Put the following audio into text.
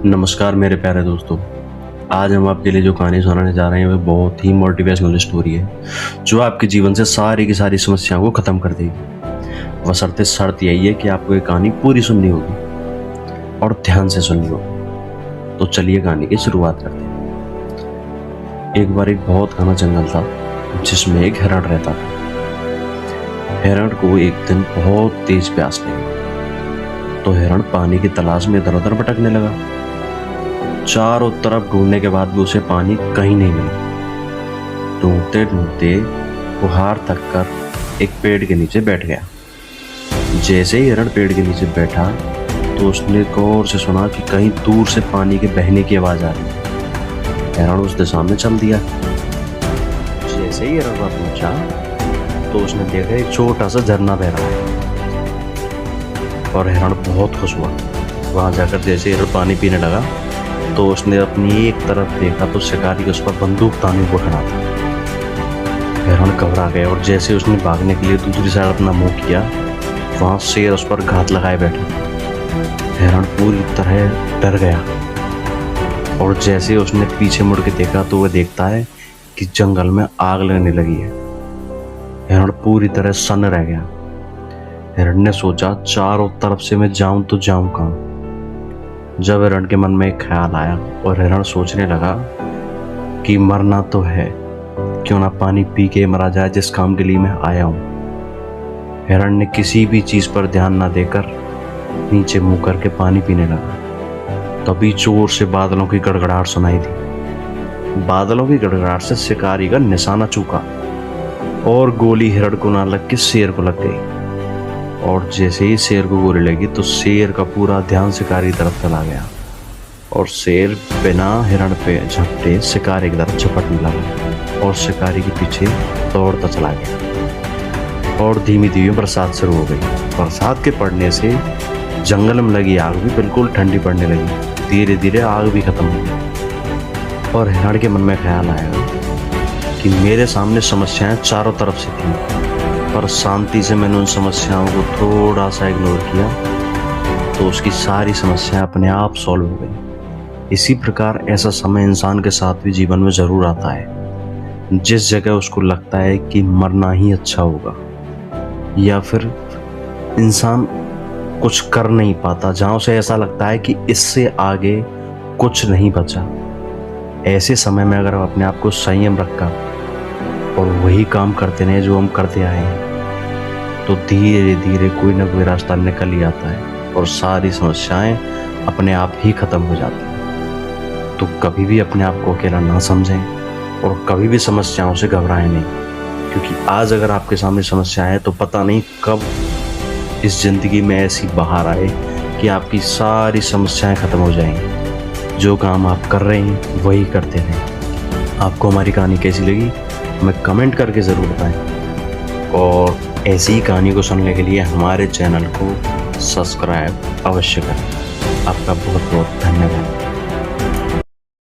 नमस्कार मेरे प्यारे दोस्तों। आज हम आपके लिए जो कहानी सुनाने जा रहे हैं वो बहुत ही मोटिवेशनल स्टोरी है जो आपके जीवन से सारी की सारी समस्याओं को ख़त्म कर देगी। बशर्ते शर्त यही है कि आपको ये कहानी पूरी सुननी होगी और ध्यान से सुननी होगी। तो चलिए कहानी की शुरुआत करते हैं। एक बार एक बहुत घना जंगल था जिसमें एक हिरण रहता था। हिरण को एक दिन बहुत तेज प्यास लगी तो हिरण पानी की तलाश में इधर उधर भटकने लगा। चारों तरफ ढूंढने के बाद भी उसे पानी कहीं नहीं मिला। ढूंढते ढूंढते वो हार थक कर एक पेड़ के नीचे बैठ गया। जैसे ही हिरण पेड़ के नीचे बैठा तो उसने गौर से सुना कि कहीं दूर से पानी के बहने की आवाज आ रही है। हिरण उस दिशा में चल दिया। जैसे ही हिरण वहां पहुंचा तो उसने देखा एक छोटा सा झरना बह रहा है और हिरण बहुत खुश हुआ। वहां जाकर जैसे हिरण पानी पीने लगा तो उसने अपनी एक तरफ देखा तो शिकारी उस पर बंदूक ताने को खड़ा था। हिरण घबरा गया और जैसे उसने भागने के लिए दूसरी साइड अपना मुंह किया वहां शेर उस पर घात लगाए बैठा। हिरण पूरी तरह डर गया और जैसे उसने पीछे मुड़ के देखा तो वह देखता है कि जंगल में आग लगने लगी है। हिरण पूरी तरह सन्न रह गया। हिरण ने सोचा चारों तरफ से मैं जाऊं तो जाऊं कहां। जब हिरण के मन में एक ख्याल आया और हिरण सोचने लगा कि मरना तो है, क्यों ना पानी पी के मरा जाए जिस काम के लिए मैं आया हूं। हिरण ने किसी भी चीज पर ध्यान ना देकर नीचे मुंह करके पानी पीने लगा। तभी जोर से बादलों की गड़गड़ाहट सुनाई दी। बादलों की गड़गड़ाहट से शिकारी का निशाना चूका और गोली हिरण को ना लग के शेर को लग गई। और जैसे ही शेर को गोली लगी तो शेर का पूरा ध्यान शिकारी की तरफ चला गया और शेर बिना हिरण पे झपटे शिकारी की तरफ झपटने लगा और शिकारी के पीछे दौड़ता चला गया। और धीमी धीमी बरसात शुरू हो गई। बरसात के पड़ने से जंगल में लगी आग भी बिल्कुल ठंडी पड़ने लगी। धीरे धीरे आग भी खत्म हो गई और हिरण के मन में ख्याल आया कि मेरे सामने समस्याएं चारों तरफ से थी, पर शांति से मैंने उन समस्याओं को थोड़ा सा इग्नोर किया तो उसकी सारी समस्याएं अपने आप सॉल्व हो गई। इसी प्रकार ऐसा समय इंसान के साथ भी जीवन में ज़रूर आता है जिस जगह उसको लगता है कि मरना ही अच्छा होगा या फिर इंसान कुछ कर नहीं पाता, जहाँ उसे ऐसा लगता है कि इससे आगे कुछ नहीं बचा। ऐसे समय में अगर हम अपने आप को संयम रखा और वही काम करते रहे जो हम करते आए हैं तो धीरे धीरे कोई ना कोई रास्ता निकल ही आता है और सारी समस्याएं अपने आप ही खत्म हो जाती हैं। तो कभी भी अपने आप को अकेला ना समझें और कभी भी समस्याओं से घबराएं नहीं, क्योंकि आज अगर आपके सामने समस्या है तो पता नहीं कब इस जिंदगी में ऐसी बाहर आए कि आपकी सारी समस्याएं खत्म हो जाएंगी। जो काम आप कर रहे हैं वही करते रहें। आपको हमारी कहानी कैसी लगी हमें कमेंट करके ज़रूर बताएं और ऐसी ही कहानी को सुनने के लिए हमारे चैनल को सब्सक्राइब अवश्य करें। आपका बहुत बहुत धन्यवाद।